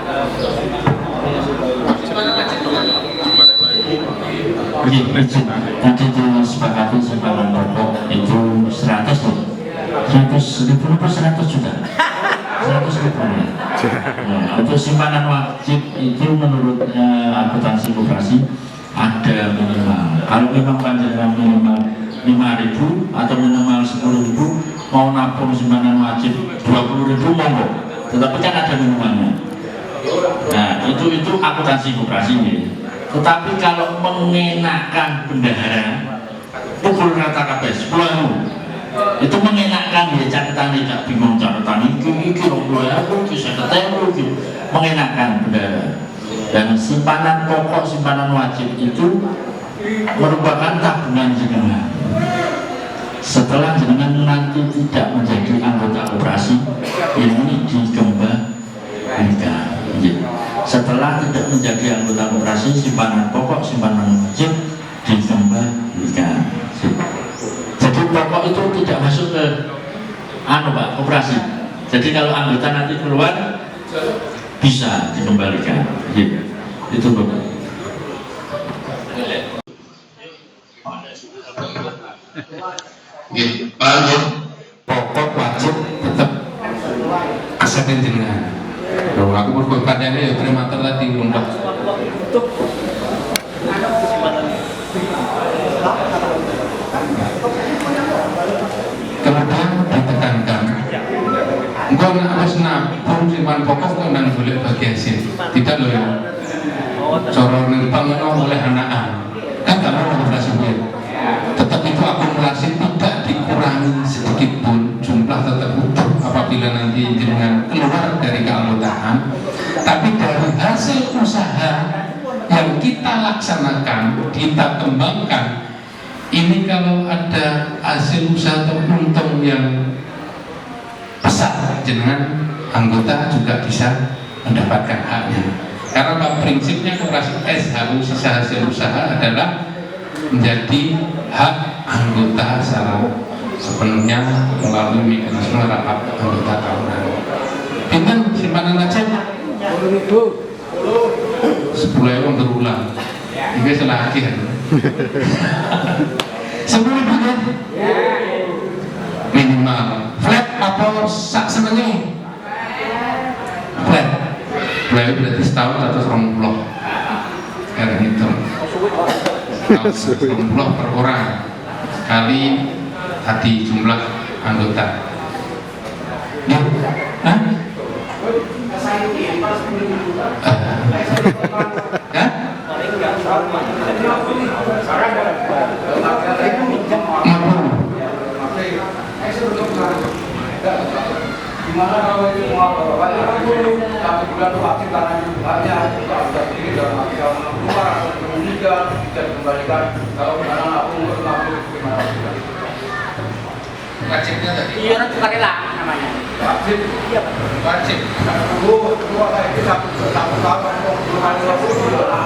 Tadi disepakati simpanan pokok itu 100 tuh, 100.000 apa 100 juta? 100.000 ya. Nah, untuk simpanan wajib itu menurut akuntansi koperasi ada minimal. Kalau memang panjenengan minimal 5.000 atau minimal 10.000, mau nabung simpanan wajib 20.000 monggo. Tetapi kan ada minimalnya. Nah itu akuntansi koperasi ya. Tetapi kalau mengenakan bendahara pukul rata kabeh 10.000, itu mengenakan ya, catatan tidak bingung catatan iki 20.000 iki 50.000 iki mengenakan bendahara. Dan simpanan pokok, simpanan wajib itu merupakan tabungan jenengan. Setelah jenengan nanti tidak menjadi anggota koperasi, ini dikembalikan. Setelah tidak menjadi anggota koperasi, simpanan pokok, simpanan wajib dikembalikan. Jadi pokok itu tidak masuk ke Pak, koperasi. Jadi kalau anggota nanti keluar, bisa dikembalikan. Ya. Itu Bapak. Pak, pokok wajib tetap asetnya jenengan. Kalau aku berkompanya ya prematur tadi lomba. Kemudian ditekankan, engkau nak harus nabung simpan pokok kau nang boleh bagi hasil. Tidak loh ya. Coro nempang oleh anak-anak kan gak mau operasi. Tetap itu akumulasi tidak dikurangi sedikit pun, jumlah tetap utuh apabila nanti dengan keluar dari keanggotaan. Tapi dari hasil usaha yang kita laksanakan, kita kembangkan, ini kalau ada hasil usaha atau untung yang besar, jenengan anggota juga bisa mendapatkan haknya. Karena prinsipnya koperasi SHU sisa hasil usaha adalah menjadi hak anggota secara sepenuhnya melalui mekanisme rapat anggota tahunan. Pinten simpanan aja 10.000 berulang. Ini selagi ya. 10.000 ya? Minimal. Flat atau sak senengnya? Flat. Flat berarti setahun atau 20. Sekarang itu 20 per orang kali tadi jumlah anggota. Ya, hah? Ya? Gimana kalau itu mau satu bulan wajib karena jumlahnya sudah tinggi dalam arti kalau keluar atau meninggal bisa dikembalikan kalau karena nabung gimana? Wajibnya tadi. Iya, sukarela namanya. Wajib. Iya, Wajib. Dua kali satu tahun sukarela.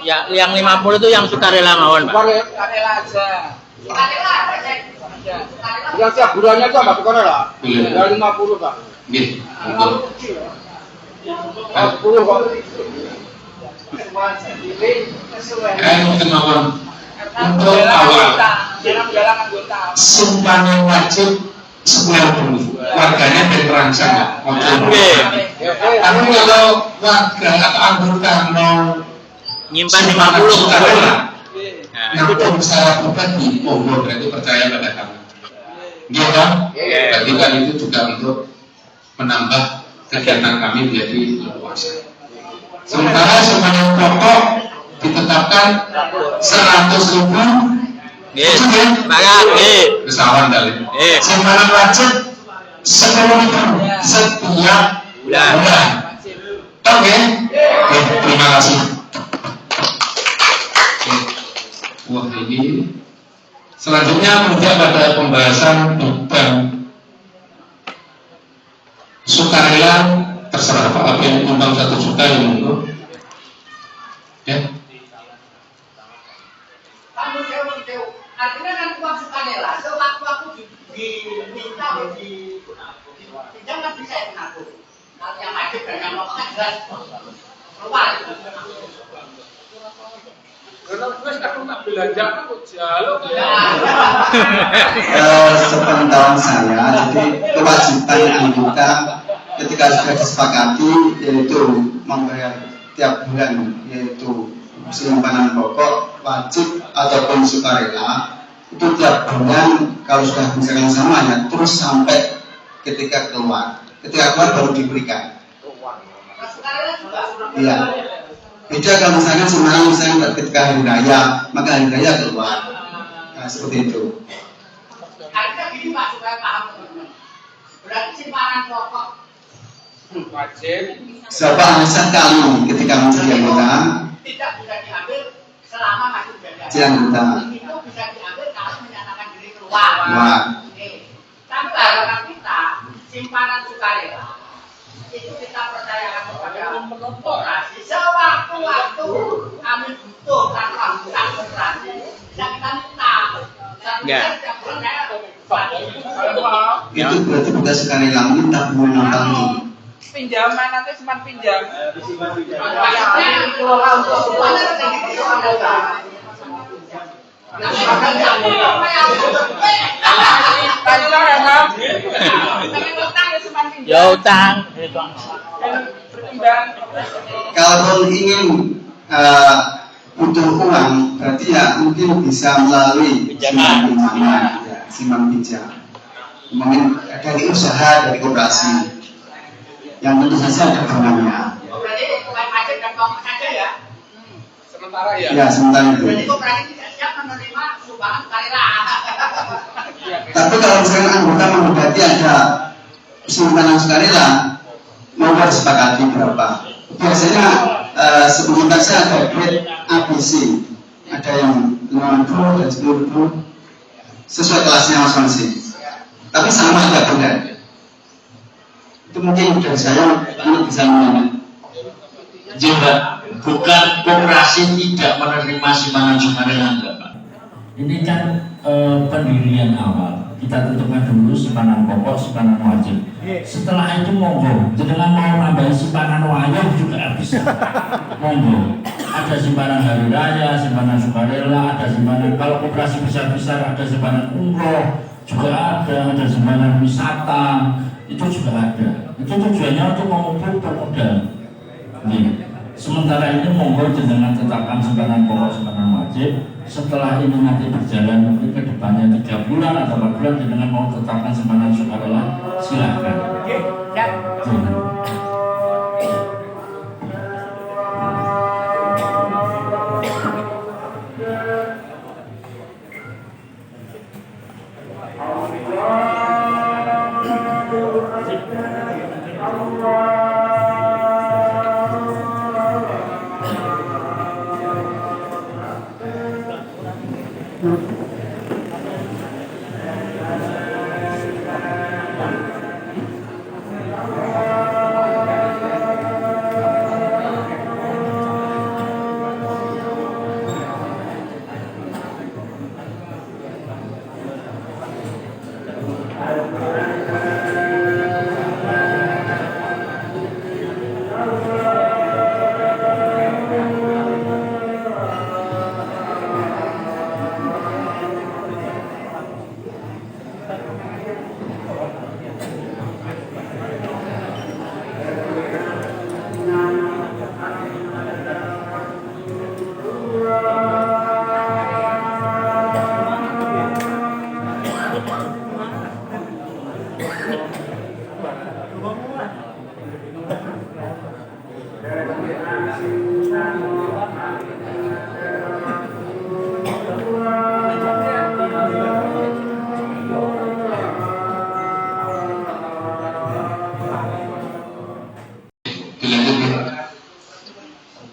Ya, yang 50 itu yang sukarela mawon, Pak. Sukarela aja. Yang tiap bulannya itu apa sukarela? Ya 50 Pak. Nggih, betul. 50 kok. Mungkin mawon untuk awal simpanan wajib 10.000 warganya berterangsang ya. Tapi kalau warga atau anggota mau Nyimpan simpanan 50 sukarela, Nah, namun secara pribadi, berarti percaya pada kami. Iya kan? Berarti kan itu juga untuk menambah kegiatan kami menjadi luas. Sementara simpanan pokok ditetapkan 100.000. Yes, banyak, Besaran dari. Simpanan wajib 10.000 setiap bulan. Oke, terima kasih. Wah, ini selanjutnya kemudian pada pembahasan tentang sukarela, terserah Pak, apa yang nyumbang 1 juta yang monggo. Ya. Artinya kan uang sukarela, sewaktu aku diminta di jangan bisa itu aku. Kalau yang wajib dan yang mau kan jelas keluar. Sepengetahuan saya, jadi kewajiban anggota ketika sudah disepakati yaitu membayar tiap bulan, yaitu simpanan pokok wajib ataupun sukarela itu tiap bulan kalau sudah misalkan sama ya terus sampai ketika keluar baru diberikan. Iya. Beda kalau misalnya ketika hari raya, maka hari raya keluar. Nah, seperti itu. Artinya gini Pak, supaya paham teman-teman. Berarti simpanan pokok wajib. Siapa alasan kami ketika menjadi anggota tidak bisa diambil selama masih jadi anggota. Itu bisa diambil kalau menyatakan diri keluar. Wah. Tapi harapan kita simpanan sukarela itu kita percayakan kepada koperasi sewaktu-waktu kami butuh Itu berarti bukan sukarela, mungkin tabungan apa itu? Pinjaman nanti sempat pinjam. Ya utang. Kalau ingin butuh uang, berarti ya mungkin bisa melalui simpan pinjaman, ya, simpan pinjam. Mungkin dari usaha, dari koperasi, yang tentu saja ada bunganya. Berarti bukan pajak dan kongres saja ya? Sementara ya? Ya, sementara itu. Jadi koperasi tidak siap menerima sumbangan sukarela. Tapi kalau misalkan anggota menghendaki ada simpanan sukarela, mau disepakati berapa? Biasanya sebelum saya ada grade ABC, ada yang 50 dan 10.000 sesuai kelasnya masing-masing. Tapi sama tidak benar. Itu mungkin dari saya ini bisa menanya. Mbak, bukan koperasi tidak menerima simpanan sukarela, Pak. Ini kan pendirian awal. Kita tentukan dulu simpanan pokok, simpanan wajib. Setelah itu monggo, dengan mau nambah simpanan wajib juga bisa. Monggo. Ada simpanan hari raya, simpanan sukarela, ada simpanan kalau koperasi besar-besar ada simpanan umroh juga ada simpanan wisata itu juga ada. Itu tujuannya untuk mengumpul modal. Sementara ini monggo dengan tetapkan simpanan pokok, simpanan wajib. Setelah ini nanti berjalan mungkin ke depannya 3 bulan atau 4 bulan dengan mau tetapkan simpanan sukarela, silakan.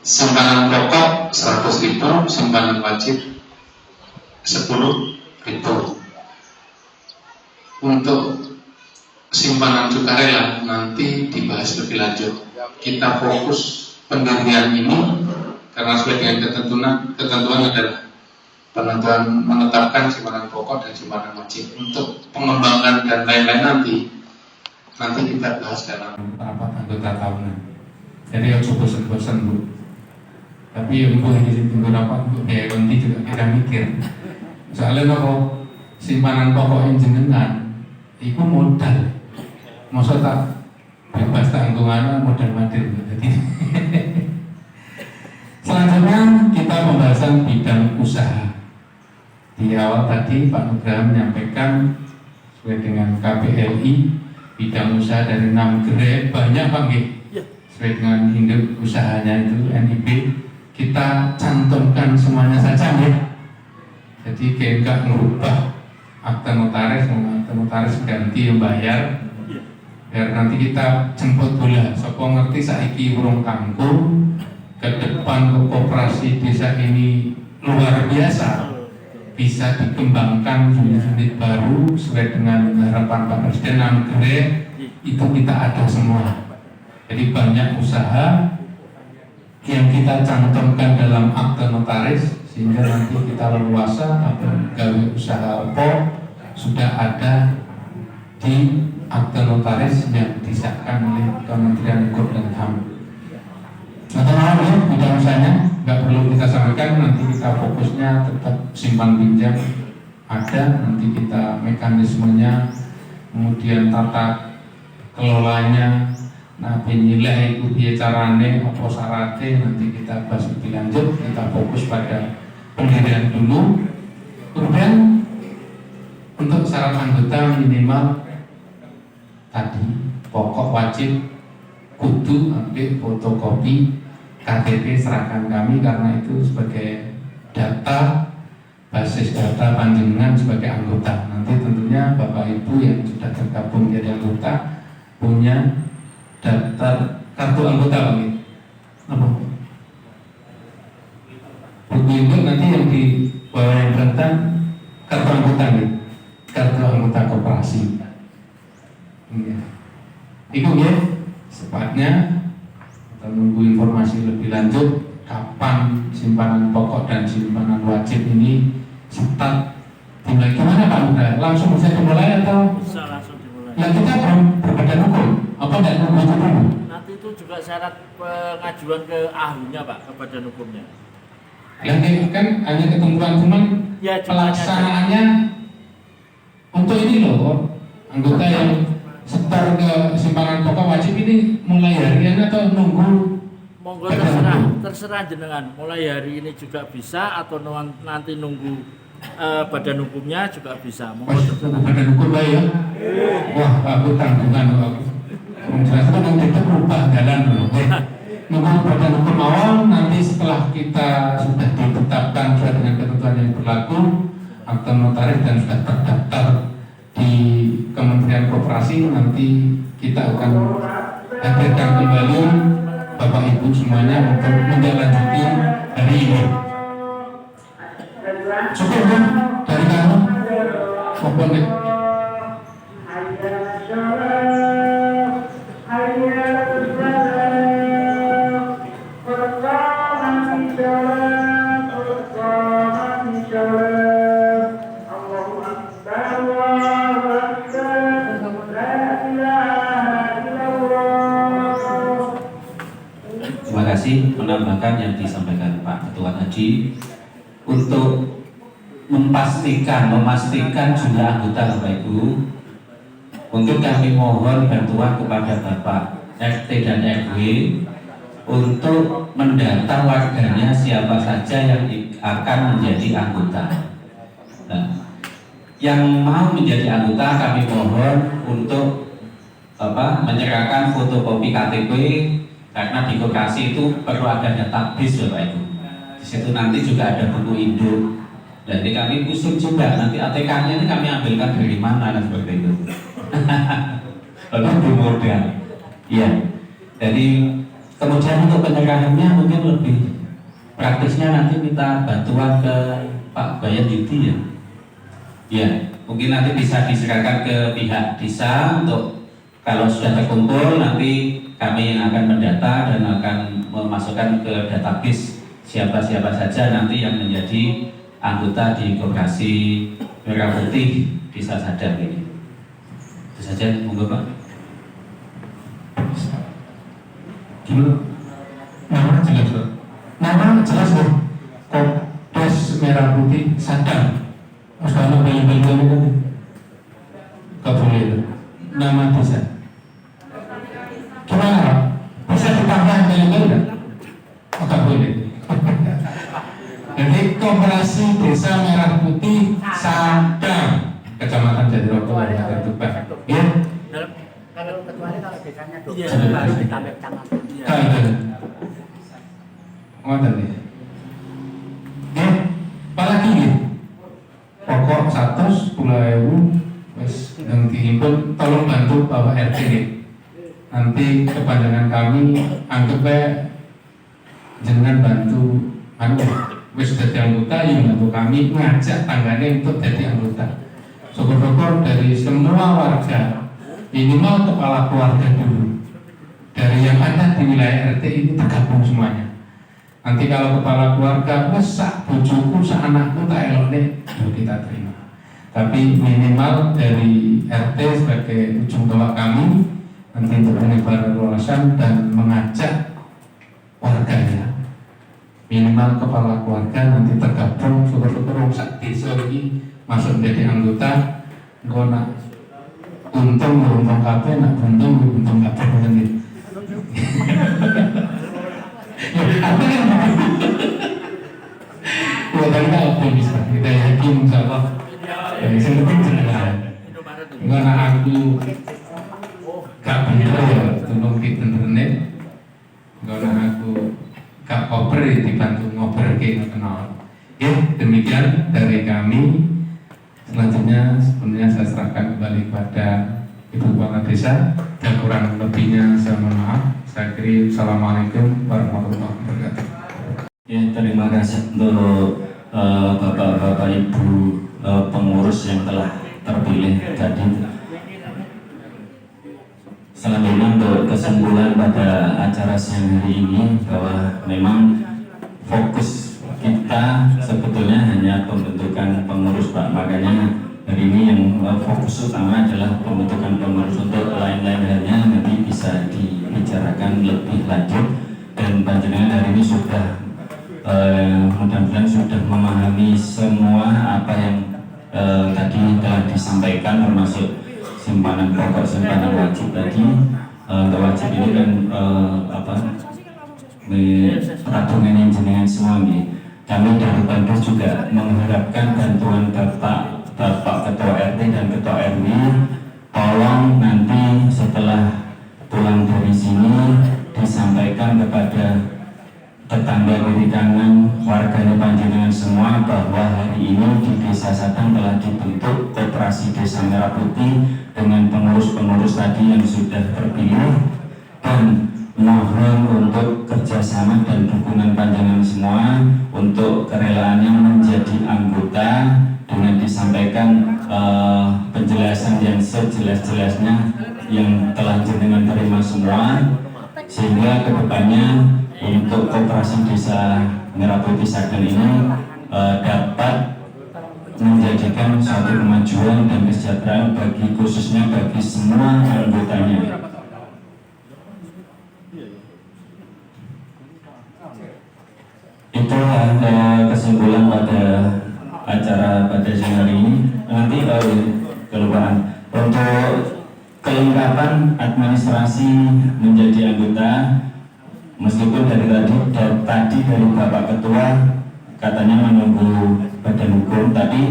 Simpanan pokok 100.000, simpanan wajib 10.000. Untuk simpanan sukarela nanti dibahas lebih lanjut. Kita fokus pendirian ini karena sesuai dengan ketentuan adalah penentuan menetapkan simpanan pokok dan simpanan wajib. Untuk pengembangan dan lain-lain nanti kita bahas dalam rapat anggota tahunan. Jadi harus bosan-bosan Bu. Tapi untuk ini rapat untuk biaya konti juga kita mikir. Soalnya kalau simpanan pokok jenengan itu modal. Masa tak bebas tanggungan modal madil. Jadi selanjutnya kita pembahasan bidang usaha. Di awal tadi Pak Nugraha menyampaikan sesuai dengan KPLI bidang usaha dari 6 grade banyak Pak Nggih. Sesuai dengan induk usahanya itu NIB kita cantumkan semuanya saja ya. Jadi enggak merubah akte notaris ganti yang bayar biar nanti kita jemput bola. Sopo ngerti saiki urung kangkung ke depan ke koperasi desa ini luar biasa, bisa dikembangkan unit-unit baru sesuai dengan harapan Pak Presiden itu kita ada semua. Jadi banyak usaha yang kita cantumkan dalam akte notaris sehingga nanti kita leluasa atau gawe usaha apa sudah ada di akte notaris yang disahkan oleh Kementerian Hukum dan HAM. Atau ya, tidak usahanya, nggak perlu kita sampaikan, nanti kita fokusnya tetap simpan pinjam ada, nanti kita mekanismenya, kemudian tata kelolanya, nah penilai itu dia carane, apa syaratnya, nanti kita bahas lebih lanjut. Kita fokus pada pendirian dulu, kemudian untuk syarat anggota minimal tadi pokok wajib kudu ambil fotokopi KTP serahkan kami, karena itu sebagai data, basis data panjenengan sebagai anggota. Nanti tentunya Bapak Ibu yang sudah tergabung jadi anggota punya daftar kartu anggota lagi. Apa? Buku itu nanti yang di bawah yang rentan kartu anggota nih, kartu anggota koperasi. Itu ya, sepatnya kita menunggu informasi lebih lanjut kapan simpanan pokok dan simpanan wajib ini start dimulai. Gimana Pak Muda? Langsung bisa dimulai atau? Bisa langsung dimulai. Nah kita belum berbadan hukum, apa tidak nunggu itu dulu? Nanti itu juga syarat pengajuan ke ahlinya Pak, ke badan hukumnya. Yang kan hanya ketentuan, cuman ya, pelaksanaannya untuk ini loh, anggota yang setor ke simpanan pokok wajib ini mulai harian atau nunggu? Monggo terserah jenengan. Mulai hari ini juga bisa atau nanti nunggu badan hukumnya juga bisa. Monggo terserah. Badan hukum lah ya. Wah, aku tanggungan aku. Jelas itu nanti kita berubah jalan dulu. Nunggu badan hukum awal, nanti setelah kita sudah ditetapkan sesuai dengan ketentuan yang berlaku, akte notaris dan sudah terdaftar di Kementerian Koperasi, nanti kita akan hadirkan kembali Bapak Ibu semuanya untuk menindaklanjuti hari ini. Cukup kan dari kamu? Cukup nih. Menambahkan yang disampaikan Pak Ketua tadi, untuk memastikan jumlah anggota Bapak Ibu, untuk kami mohon bantuan kepada Bapak RT dan RW untuk mendata warganya siapa saja yang akan menjadi anggota. Nah, yang mau menjadi anggota kami mohon untuk menyerahkan fotokopi KTP, karena di koperasi itu perlu ada database Bapak Ibu. Di situ nanti juga ada buku induk. Jadi kami usung juga nanti ATK-nya ini kami ambilkan dari mana dan seperti itu. Lalu di modal. Iya. Jadi kemudian untuk penyerahannya mungkin lebih praktisnya nanti minta bantuan ke Pak Bayan Yudi ya. Iya. Mungkin nanti bisa diserahkan ke pihak desa untuk kalau sudah terkumpul nanti kami yang akan mendata dan akan memasukkan ke database siapa-siapa saja nanti yang menjadi anggota di Koperasi Merah Putih Desa Sadar ini. Itu saja, monggo Pak. Gimana? Nama jelas Pak. Nama jelas Pak. Kopres Merah Putih Sadar. Mas kalau beli-beli ini nggak boleh itu. Nama desa. Gimana? Bisa ditambah beli-beli nggak? Oh, nggak boleh. Jadi Koperasi Desa Merah Putih Sadar, Kecamatan Jatiroto, Kabupaten Tuban. Ya. Kalau kecuali kalau desanya Iya. harus ditambah kecamatan. Kalau ngoten nih. Ya, apalagi ya? Pokok 110.000 wis yang dihimpun, tolong bantu Bapak RT nih. Nanti kepanjangan kami anggap jenengan bantu wis dadi anggota yang bantu kami ngajak tanggane untuk jadi anggota. Syukur-syukur dari semua warga, minimal kepala keluarga dulu, dari yang ada di wilayah RT ini tergabung semuanya. Nanti kalau kepala keluarga besar bojoku, anakku tak elok kita terima. Tapi minimal dari RT sebagai ujung tombak kami nanti untuk menyebar wawasan dan mengajak warganya, minimal kepala keluarga nanti tergabung syukur-syukur sak desa ini masuk menjadi anggota. Engko nak untung kabeh, nak untung kabeh nanti. Bukan kita optimis, kita yakin insyaallah. Yang penting jenengan. Karena aku gak bener ya, tolong di internet. Karena aku gak koper dibantu ngoper ke kenal. Ya, demikian dari kami. Selanjutnya sebenarnya saya serahkan kembali kepada Ibu Kepala Desa, dan kurang lebihnya saya mohon maaf. Saya kira Assalamualaikum warahmatullahi wabarakatuh. Ya, terima kasih untuk Bapak-Bapak Ibu pengurus yang telah terpilih tadi. Selanjutnya untuk kesimpulan pada acara siang hari ini, bahwa memang fokus kita sebetulnya hanya pembentukan pengurus, Pak. Makanya hari ini yang fokus utama adalah pembentukan pengurus. Untuk lain-lain halnya nanti bisa dibicarakan lebih lanjut, dan panjenengan hari ini sudah mudah-mudahan sudah memahami semua apa yang tadi telah disampaikan, termasuk simpanan pokok, simpanan wajib tadi. Untuk wajib ini kan tabungan yang jenengan semua nih. Kami dari Pandes juga mengharapkan bantuan Bapak Ketua RT dan Ketua RW. Tolong nanti setelah pulang dari sini disampaikan kepada tetangga kiri kanan, warganya panjenengan semua, bahwa hari ini di Desa Sadang telah dibentuk Koperasi Desa Merah Putih dengan pengurus-pengurus tadi yang sudah terpilih, dan mohon untuk kerjasama dan dukungan panjenengan semua untuk kerelaannya menjadi anggota, dengan disampaikan penjelasan yang sejelas-jelasnya yang telah jenengan terima semua, sehingga kedepannya untuk Koperasi Desa Merah Putih Sadang ini dapat menjadikan suatu kemajuan dan kesejahteraan bagi, khususnya bagi semua anggotanya. Itulah kesimpulan pada acara pada siang hari ini. Nanti kelupaan untuk kelengkapan administrasi menjadi anggota, meskipun dari tadi dari Bapak Ketua katanya menunggu badan hukum, tapi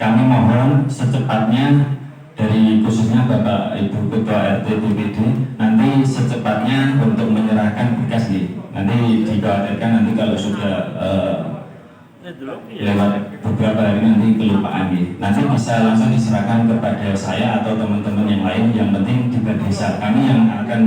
kami mohon secepatnya dari khususnya Bapak Ibu Ketua RT DPD nanti secepatnya untuk menyerahkan berkas nih. Nanti dikhawatirkan nanti kalau sudah lewat beberapa hari nanti kelupaan nih. Nanti bisa langsung diserahkan kepada saya atau teman-teman yang lain. Yang penting di desa kami yang akan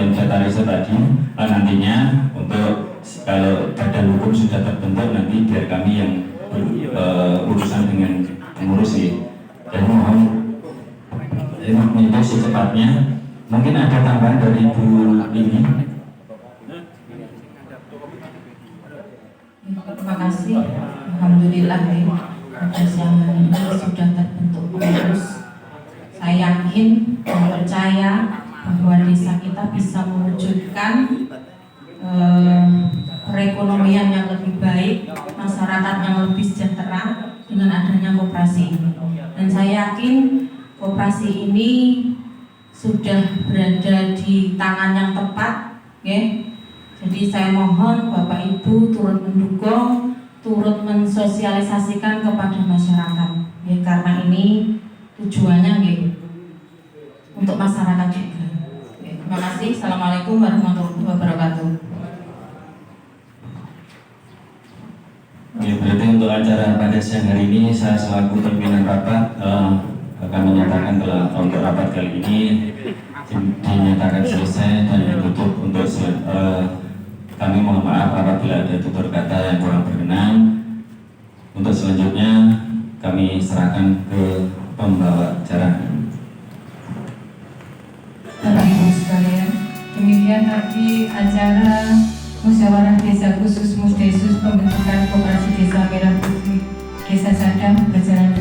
inventarisir tadi nantinya, untuk kalau badan hukum sudah terbentuk nanti biar kami yang berurusan dengan pengurus ini. Dan mohon itu secepatnya. Mungkin ada tambahan dari Ibu ini. Terima kasih. Alhamdulillah pada siang hari ini sudah terbentuk pengurus. Saya yakin dan percaya bahwa desa kita bisa mewujudkan perekonomian yang lebih baik, masyarakat yang lebih sejahtera dengan adanya koperasi ini. Dan saya yakin koperasi ini sudah berada di tangan yang tepat, ya. Jadi saya mohon Bapak Ibu turut mendukung, turut mensosialisasikan kepada masyarakat, ya, karena ini tujuannya, ya, untuk masyarakat juga. Ya, terima kasih. Assalamualaikum warahmatullahi wabarakatuh. Ya, berarti untuk acara pada siang hari ini saya selaku pimpinan rapat akan menyatakan telah untuk rapat kali ini dinyatakan selesai dan ditutup. Untuk kami mohon maaf apabila ada tutur kata yang kurang berkenan. Untuk selanjutnya kami serahkan ke pembawa acara. Bapak Ibu sekalian, demikian tadi acara musyawarah desa berjalan